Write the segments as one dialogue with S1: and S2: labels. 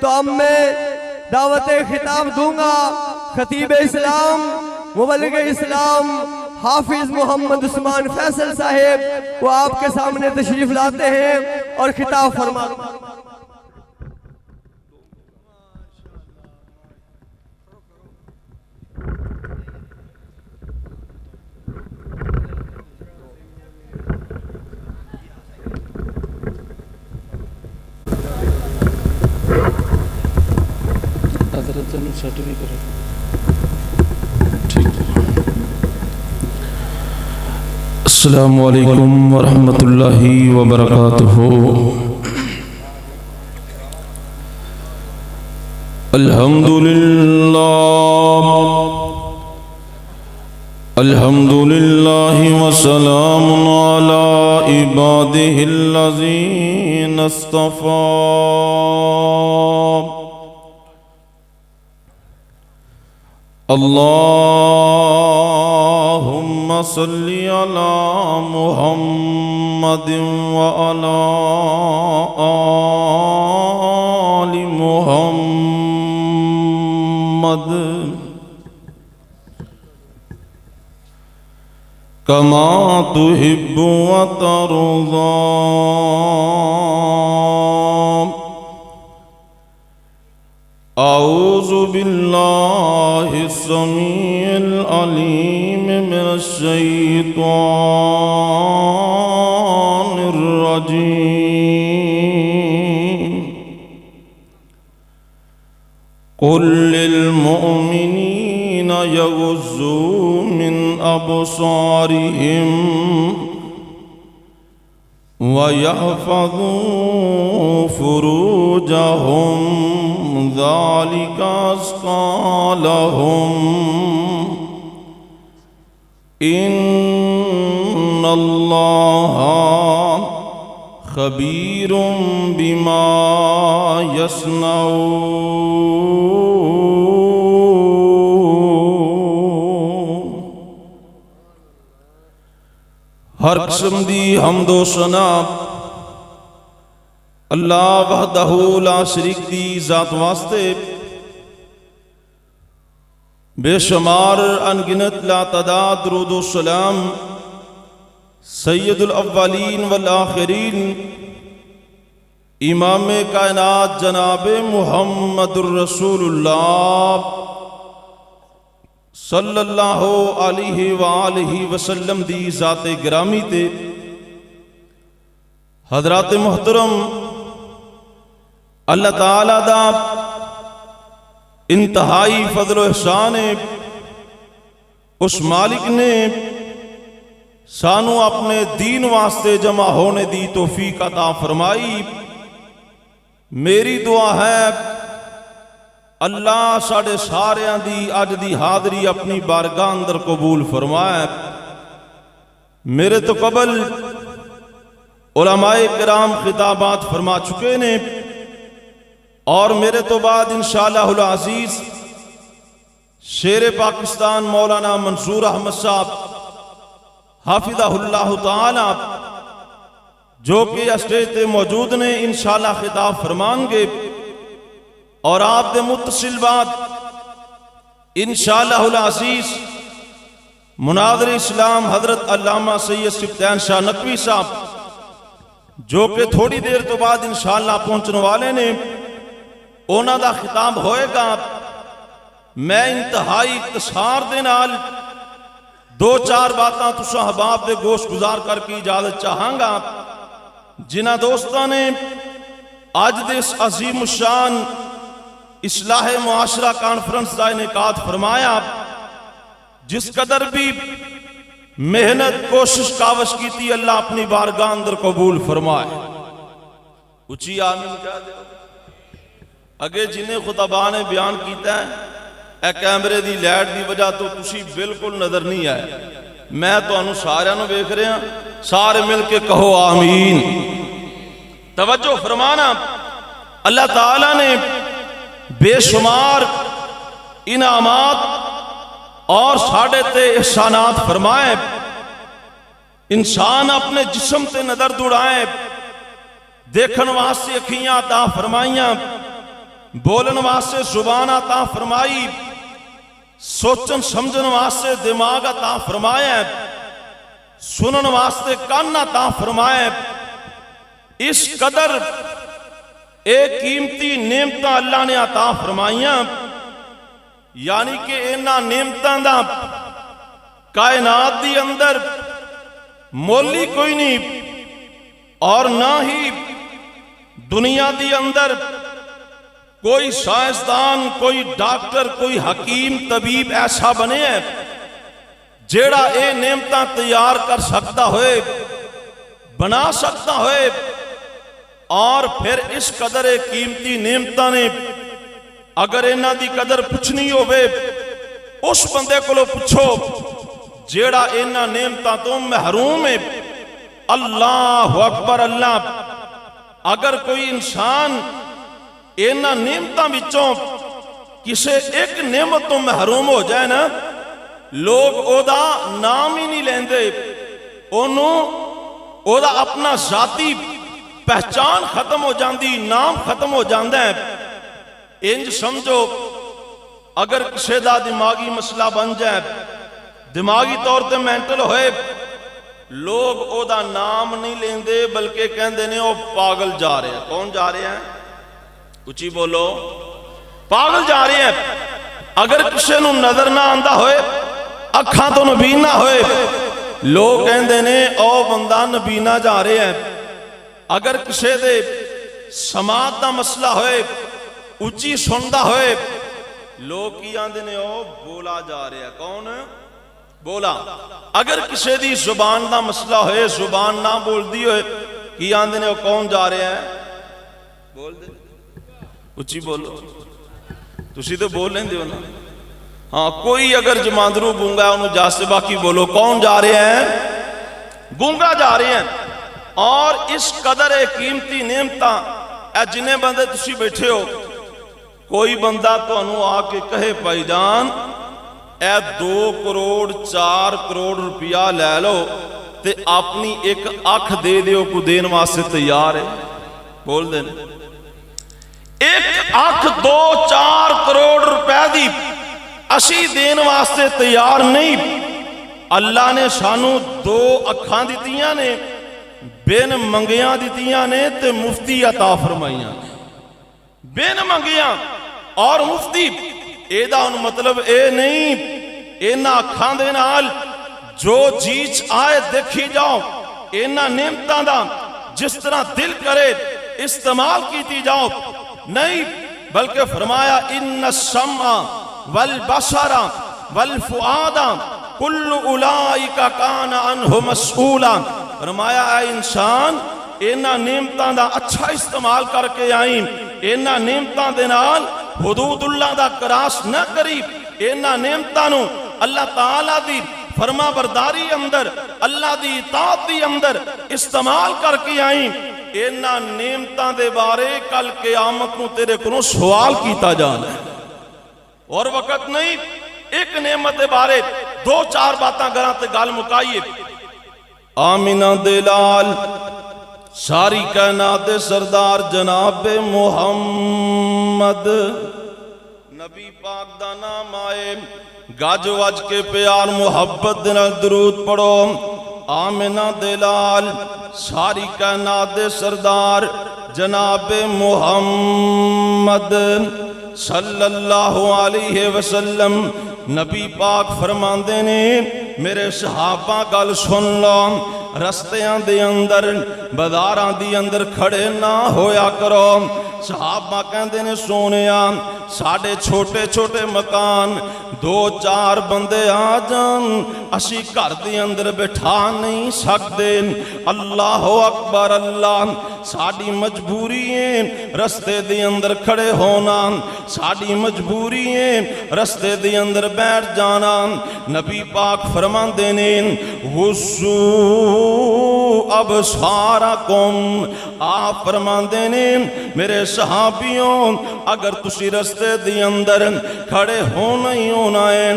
S1: تو اب میں دعوت خطاب دوں گا خطیب اسلام مبلغ اسلام حافظ محمد عثمان فیصل صاحب، وہ آپ کے سامنے تشریف لاتے ہیں اور خطاب فرماتے ہیں۔
S2: السلام علیکم ورحمۃ اللہ وبرکاتہ۔ الحمد للہ وسلام علی عبادہ الذین اصطفیٰ۔ اللہم صلی علی محمد وعلی آل محمد کما تحب وترضى۔ اعوذ باللہ السمیع العلیم من الشیطان الرجیم۔ قل للمؤمنین یغضوا من ابصارهم وَيَحْفَظُوا فُرُوجَهُمْ ذَلِكَ أَزْكَىٰ لَهُمْ إِنَّ اللَّهَ خَبِيرٌ بِمَا يَصْنَعُونَ۔ ہر قسم دی حمد و ثنا اللہ وحدہ لا شریک دی ذات واسطے، بے شمار انگنت لا تعداد درود و سلام سید الاولین والآخرین امام کائنات جناب محمد الرسول اللہ صلی اللہ علیہ وآلہ وسلم دی ذات گرامی تے حضرات محترم اللہ تعالیٰ دا انتہائی فضل و احسان ہے، اس مالک نے سانو اپنے دین واسطے جمع ہونے دی توفیق عطا فرمائی۔ میری دعا ہے اللہ ساڑھے ساریاں دی اج دی حاضری اپنی بارگاہ اندر قبول فرمائے۔ میرے تو قبل علماء کرام خطابات فرما چکے نے، اور میرے تو بعد انشاءاللہ العزیز شیر پاکستان مولانا منصور احمد صاحب حافظہ اللہ تعالی جو کہ اسٹیج تے موجود نے انشاءاللہ خطاب فرمان گے، اور آپ دے متصل بعد انشاءاللہ العزیز مناظر اسلام حضرت علامہ سید سبطین شاہ نقوی صاحب جو کہ تھوڑی دیر تو بعد انشاءاللہ پہنچنے والے نے، اونا دا خطاب ہوئے گا۔ میں انتہائی اختصار دے نال دو چار باتاں تساں احباب دے گوش گزار کر کے اجازت چاہاں گا۔ جنہ دوستاں نے آج دے اس عظیم الشان اصلاح معاشرہ کانفرنس دا انعقاد فرمایا، جس قدر بھی محنت کوشش کاوش کی تھی، اللہ اپنی بارگاہ اندر قبول فرمائے۔ اچھی آمین کہہ دے۔ اگے جنہیں خطبہ نے بیان کیتا ہے، اے کیمرے دی لائٹ دی وجہ تو تسی بالکل نظر نہیں آئے، میں تو انہوں سارے نو دیکھ رہے ہیں، سارے مل کے کہو آمین۔ توجہ فرمانا، اللہ تعالیٰ نے بے شمار انعامات اور ساڑھے تے احسانات فرمائے۔ انسان اپنے جسم تے نظر دوڑائے، دیکھن واسطے اکھیاں عطا فرمائیاں، بولن واسطے زبان عطا فرمائی، سوچن سمجھن واسطے دماغ عطا فرمایا، سنن واسطے کان عطا فرمایا۔ اس قدر ایک قیمتی نعمتاں اللہ نے عطا فرمائیاں، یعنی کہ انہاں نعمتاں دا کائنات دی اندر مولی کوئی نہیں، اور نہ ہی دنیا دی اندر کوئی سائنسدان، کوئی ڈاکٹر، کوئی حکیم طبیب ایسا بنے ہے جیڑا اے نعمتاں تیار کر سکتا ہوئے، بنا سکتا ہوئے، اور پھر اس قدر قیمتی نعمتاں نے اگر انہاں دی قدر پوچھنی ہوئے اس بندے کو لو پوچھو جیڑا انہاں نعمتاں تو محروم ہے۔ اللہ اکبر اللہ۔ اگر کوئی انسان انہاں نعمتاں وچوں کسے ایک نعمت تو محروم ہو جائے نا، لوگ او دا نام ہی نہیں لیندے، او دا اپنا ذاتی پہچان ختم ہو جاندی، نام ختم ہو جاندہ ہے۔ انج سمجھو اگر کسے دا دماغی مسئلہ بن جائے، دماغی طور تے مینٹل ہوئے، لوگ او دا نام نہیں لیندے بلکہ کہندے نے او پاگل جا رہے ہیں۔ کون جا رہے ہیں؟ اچھی بولو، پاگل جا رہے ہیں۔ اگر کسے نو نظر نہ آندہ ہوئے، اکھاں تو نبینہ ہوئے، لوگ کہندے نے او بندہ نبینہ جا رہے ہیں۔ اگر کسے دے سماعت دا مسئلہ ہوئے، اچھی سندہ ہوئے، لوگ کی آندے نے او بولا جا رہے ہیں۔ کون؟ بولا۔ اگر کسے دی زبان دا مسئلہ ہوئے، زبان نہ بول دی ہوئے، کی آندے نے او کون جا رہے ہیں؟ بول دے، اچھی بولو، تسی تو بول لیں دے ہو نا۔ ہاں، کوئی اگر جماندرو گونگا ہے انہوں جا سے باقی بولو، کون جا رہے ہیں؟ گونگا جا رہے ہیں۔ اور اس قدر قیمتی نعمتاں اے جنہیں بندے تسی بیٹھے ہو، کوئی بندہ تو انہوں آ کے کہے بھائی جان اے 2 کروڑ 4 کروڑ روپیہ لے لو تے اپنی ایک آنکھ دے دیو کو دین واسطے تیار ہے؟ بول دیں، ایک آنکھ 2-4 کروڑ روپے دی اسی دین واسطے تیار نہیں۔ اللہ نے سانو 2 اکھاں دیتیاں نے، بین منگیاں دیتیاں نے تے مفتی عطا فرمائیاں، بین منگیاں اور مفتی۔ اے دا ان مطلب اے نہیں اینا اکھاں دے نال جو جیچ آئے دیکھی جاؤ، اینا نعمتاں دا جس طرح دل کرے استعمال کیتی جاؤ، نہیں، بلکہ فرمایا ان السمع والبصر والفؤاد کل اولئک کان عنہ مسئولا۔ فرمایا اے انسان اینا نعمتاں دا اچھا استعمال کر کے آئیں، اینا نعمتاں دے نال حدود اللہ دا کراس نہ کری، اینا نعمتاں نو اللہ تعالیٰ دی فرما برداری اندر، اللہ دی اطاعت دی اندر استعمال کر کے آئیں۔ اینا نعمتاں دے بارے کل قیامت نو تیرے کنو سوال کیتا جانا ہے، اور وقت نہیں ایک نعمت دے بارے 2-4 باتاں گراں تے گال مکائیے۔ آمینہ دلال ساری کائنات سردار جناب محمد نبی پاک دا نام آئے، گاج وج کے پیار محبت دن درود پڑھو۔ آمینہ دلال ساری کائنات سردار جناب محمد صلی اللہ علیہ وسلم نبی پاک فرماندے نے میرے صحابہ گل سن لو، رستیاں دے اندر بازاراں دی اندر کھڑے نہ ہویا کرو۔ صحابہ کہندے نے سونیا ساڑھے چھوٹے چھوٹے مکان 2-4 بندے آ جان اسی گھر دے اندر بٹھا نہیں سکتے۔ اللہ اکبر اللہ، ساڑھی مجبوری ہے رستے دے اندر کھڑے ہونا، ساڑھی مجبوری ہے رستے دے اندر بیٹھ جانا۔ نبی پاک فرماندے نے غصو ابصارکم، آپ فرماندے نے میرے صحابیوں اگر تسی رستے دی اندر کھڑے ہونا ہی ہونا ہے،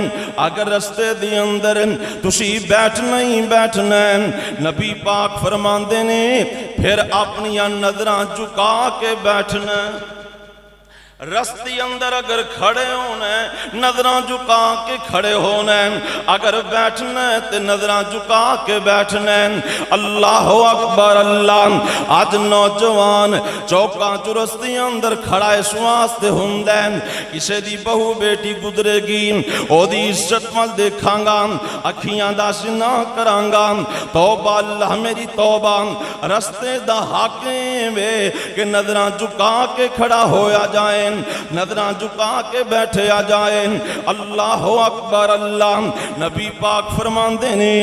S2: اگر رستے دی اندر تسی بیٹھنا ہی بیٹھنا ہے، نبی پاک فرماندے نے پھر اپنی نظراں جھکا کے بیٹھنا۔ رستے اندر اگر کھڑے ہونا ہے نظراں جھکا کے کھڑے ہونا ہے، اگر بیٹھنا ہے تے نظراں جھکا کے بیٹھنا ہے۔ اللہ اکبر اللہ۔ آج نوجوان چوکاں چ رستے اندر کھڑا اس واسطے ہوندا ہے کسے دی بہو بیٹی گزرے گی او دی عزت ول دیکھاں گا، اکھیاں دا سنا کراں گا، توبہ اللہ میری توبہ۔ رستے دا حاکم ہے کہ نظراں جھکا کے کھڑا ہویا جائے، نظراں جھکا کے بیٹھے آ جائے۔ اللہ اکبر اللہ۔ نبی پاک فرماندے نے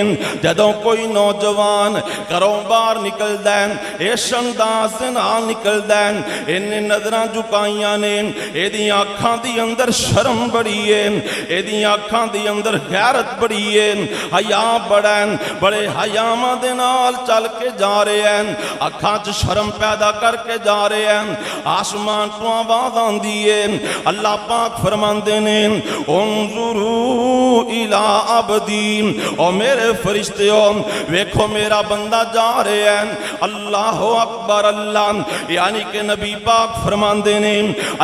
S2: جدوں کوئی نوجوان گھروں باہر نکلدا ہے اس انداز دے نال نکلدا ہے، انہیں نظراں جھکائیاں نے، ایدیاں اکھاں دی اندر شرم بڑی ہے، ایدیاں اکھاں دی اندر غیرت بڑی ہے، حیا بڑا ہے، بڑے حیاواں دے نال چل کے جا رہے ہیں، اکھاں چ شرم پیدا کر کے جا رہے ہیں۔ آسمان تو آواز آندی ہے، اللہ پاک فرماندے نے انظروا الی عبدی، او میرے فرشتیوں ویکھو میرا بندہ جا رہے ہیں۔ اللہ اکبر اللہ۔ یعنی کہ نبی پاک فرماندے نے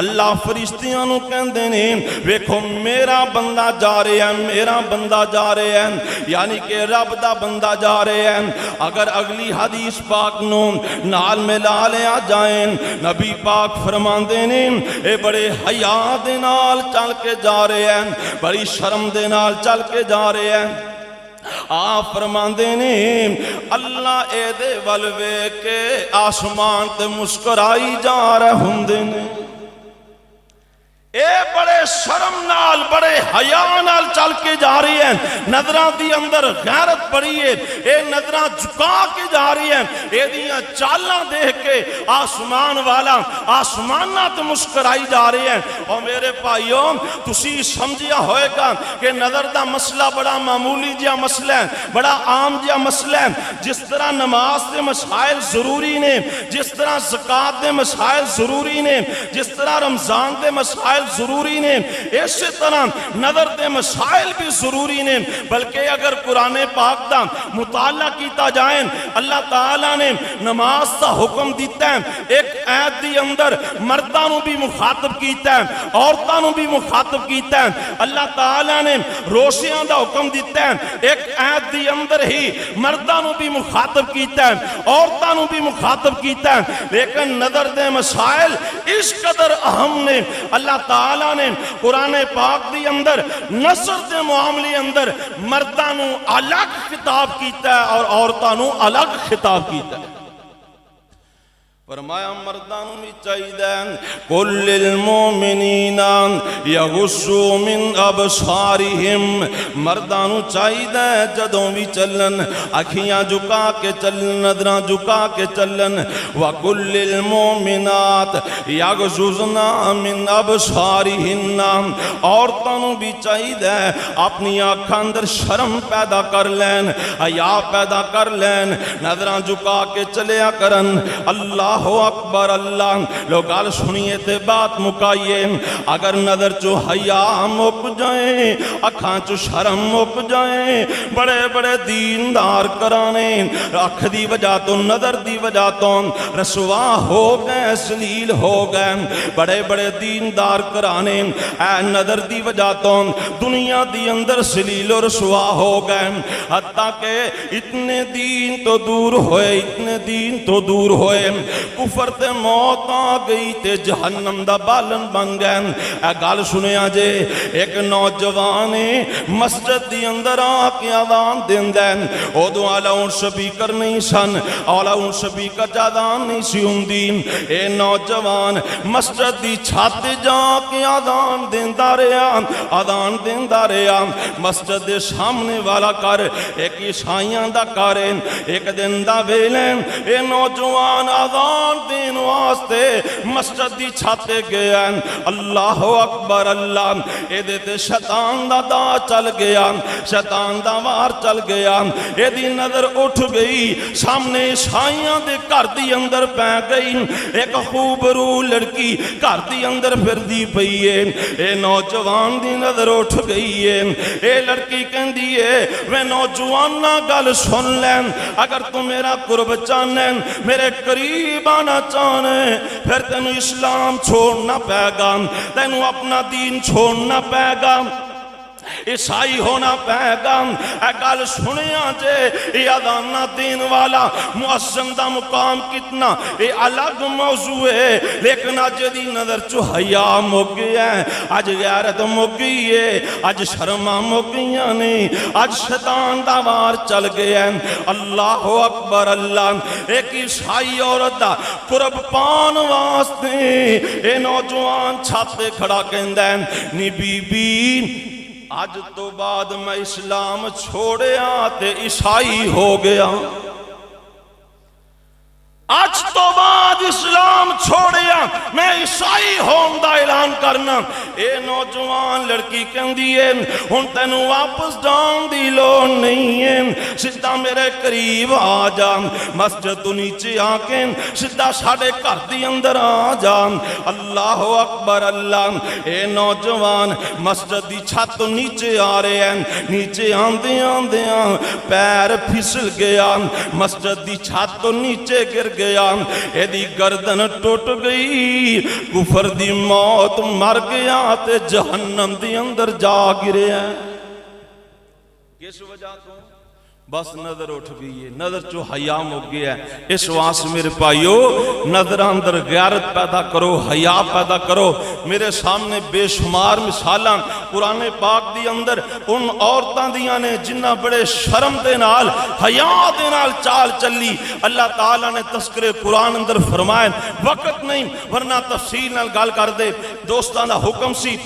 S2: اللہ فرشتیاں نو کہندے نے ویکھو میرا بندہ جا رہے ہیں، میرا بندہ جا رہے ہیں، یعنی کہ رب دا بندہ جا رہے ہیں۔ اگر اگلی حدیث پاک نو نال ملا لیا جائیں، نبی پاک فرماندے نے اے بڑے حیا دے نال چل کے جا رہے ہیں، بڑی شرم دے نال چل کے جا رہے ہیں۔ آپ فرماندے نے اللہ اے دے ول ویکھ کے آسمان تے مسکرائی جا رہے ہوندے نے، اے بڑے شرم نال بڑے حیا نال چل کے جا رہی ہیں، نظراں دی اندر غیرت بڑی ہے، اے نظراں جھکا کے جا رہی ہیں، اے دیاں چالاں دیکھ کے آسمان والا آسماناں تے مسکرائی جا رہی ہیں۔ اور میرے بھائیوں تسی سمجھیا ہوئے گا کہ نظر دا مسئلہ بڑا معمولی جہا مسئلہ ہے، بڑا عام جہا مسئلہ ہے، جس طرح نماز دے مسائل ضروری نے، جس طرح زکوٰۃ دے مسائل ضروری نے، جس طرح رمضان دے مسائل ضروری نے، اسی طرح نظر دے مسائل بھی ضروری نے۔ بلکہ اگر قرآن پاک دا مطالعہ کیتا جائیں، اللہ تعالیٰ نے نماز دا حکم دیتا ہے، ایک آیت دی اندر مرداں نو بھی مخاطب کیتا ہے، عورتاں نو بھی مخاطب کیتا ہے۔ اللہ تعالیٰ نے روشیاں دا حکم دیتا ہے، ایک آیت دی اندر ہی مرداں نو بھی مخاطب کیتا ہے، عورتاں نو بھی مخاطب کیتا ہے۔ لیکن نظر دے مسائل اس قدر اہم نے، اللہ تعالیٰ نے قرآن پاک دی اندر نظر دے معاملے اندر مرداں نو الگ خطاب کیتا ہے اور عورتاں نو الگ خطاب کیتا ہے۔ فرمایا مرداں نو بھی چاہیے قل للمؤمنین یغضوا من ابصارہم، مرداں نو چاہیے جدوں بھی چلن اکھیاں جھکا کے چلن، نظراں جھکا کے چلن۔ وقل للمؤمنات یغضضن من ابصارہن، عورتاں نو بھی چاہیے اپنی آنکھاں اندر شرم پیدا کر لین، حیا پیدا کر لین، نظراں جھکا کے چلیا کرن۔ اللہ اکبر اللہ۔ لوگ گل سنیے تے بات مکائیے، اگر نظر چو حیا مک جائیں، اکھاں چو شرم مک جائیں، بڑے بڑے دیندار کرانے اکھ دی وجہ تو نظر دی وجہ تو رسوا ہو گئے، سلیل ہو گئے، بڑے بڑے دیندار کرانے اے نظر دی وجہ تو دنیا دی اندر سلیل و رسوا ہو گئے، حتیٰ کہ اتنے دین تو دور ہوئے، اتنے دین تو دور ہوئے، کفر تے موت آ گئی تے جہنم دا بالن بن گئے۔ اے گل سنیا جے، ایک نوجوان مسجد دی اندر آ کے اذان دیندا ہے، اودوں الاؤنڈ سپیکر نہیں سن، الاؤنڈ سپیکر اذان نہیں سی ہوندی، اے نوجوان مسجد دی چھت جا کے اذان دیندا رہیا، اذان دیندا رہیا۔ مسجد دے سامنے والا گھر ایک عیسائیاں دا گھر، ایک دن دا ویلے اے نوجوان اذان دین واسطے مسجد دی چھت گیا۔ اللہ اکبر۔ اکبر اللہ اے تے شیطان دا دا چل گیا شیطان دا وار چل گیا اے دی نظر اٹھ گئی سامنے عیسائیاں دے گھر دی اندر پہ گئی ایک خوبرو لڑکی گھر دی اندر پھر دی پئی ہے اے نوجوان دی نظر اٹھ گئی ہے اے لڑکی کہندی ہے میں نوجواناں گل سن لین اگر تو میرا قرب چاہنے میرے قریب آنا چاہنے پھر تینو اسلام چھوڑنا پے گا تینو اپنا دین چھوڑنا پے گا عیسائی ہونا پے گا اے گل سنیا جے یہ ادانہ دین والا مؤذن دا مقام کتنا یہ الگ موضوع ہے لیکن اج دی نظر چو حیا مک گیا ہے اج غیرت مک گئی ہے اج شرما مک گئیاں نہیں اج شیطان دا وار چل گیا ہے اللہ اکبر اللہ ایک عیسائی عورت دا قرب پان واسطے اے نوجوان چھاتے کھڑا کہندا ہے نی بی بی آج تو بعد میں اسلام چھوڑیا تے عیسائی ہو گیا آج تو بعد اسلام چھوڑیا میں عیسائی ہون دا اعلان کرنا اے نوجوان لڑکی کہندی ہے ہن تینوں واپس جان دی لوڑ نہیں ہے سیدھا میرے قریب آ جا مسجد تو نیچے آ کے سیدھا ساڈے گھر دی اندر آ جا اللہ اکبر اللہ اے نوجوان مسجد دی چھت تو نیچے آ رہے ہیں نیچے آندے آندے پیر پھسل گیا مسجد دی چھت تو نیچے گر گیا اے دی گردن ٹوٹ گئی کفر دی موت مر گیا تے جہنم دی اندر جا گریا کس وجہ تو بس نظر اٹھ گئی ہے نظر چو حیا مک گیا ہے اس واسطے میرے بھائیو نظر اندر غیرت پیدا کرو حیا پیدا کرو میرے سامنے بے شمار مثالاں قرآن پاک دی اندر ان عورتاں دیاں نے جنہ بڑے شرم دے نال حیا دے نال چال چلی اللہ تعالیٰ نے تذکرے قرآن اندر فرمائے وقت نہیں ورنہ تفصیل نال گل کر دے دوستانہ حکم سی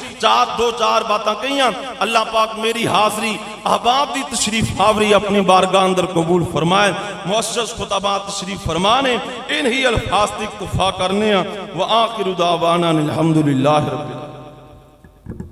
S2: دو چار باتاں کہیاں اللہ پاک میری حاضری احباب دی تشریف آوری اپنی بارگاہ اندر قبول فرمائے معزز خطبات تشریف فرمانے انہی الفاظ تک اکتفا کرنے وآخر دعوانا الحمدللہ رب العالمین